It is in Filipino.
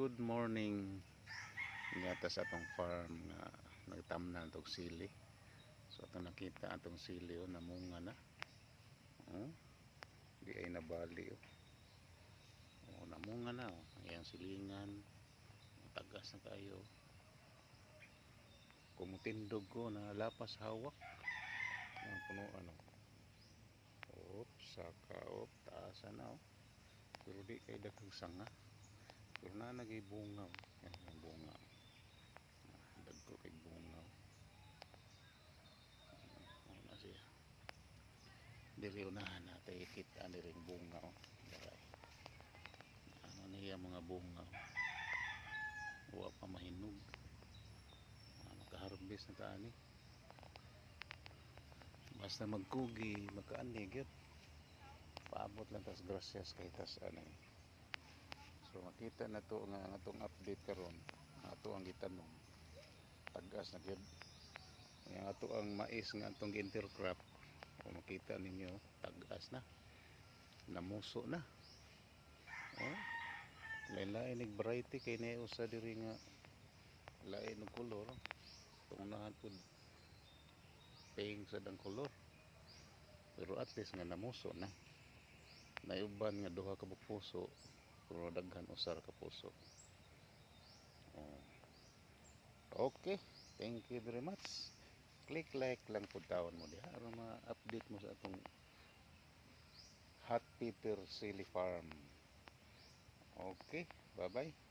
Good morning. Ngata sa atong farm nga nagtamnan tog sili. So atong nakita atong sili namunga na. Oh, di ay nabali namunga na Ayan silingan. Tagas na kayo. Kumutindog ko na lapas hawak. Ang puno saka taasa na Pero di kay daghang sanga. Pero na nagibunga. Yung bunga. Dagko kay bunga. Na siya. Diri unahan natin ikita niring bunga. Ano niya mga bunga. Huwag pa mahinog. Makaharvest na taani. Basta magkugi, magkaanig yun. Paabot lang tas gracias kay tas So makita na to nga atong update karon. Ato ang gitanong. Tagas na gyud. Yang ato ang mais nga atong intercrop. Kung makita ninyo, tagas na. Namuso na. Lain-lain nig variety kay na usa diri nga lain og kolor. Tunahan pud pink sa dang kolor. Pero at least nga namuso na. Nayuban nga duha ka puso. Pero daghan usar ka puso. Okay, thank you very much. Click like lang po taon mo diha aron ma-update mo sa atong Hot Pepper Chili Farm. Okay, bye bye.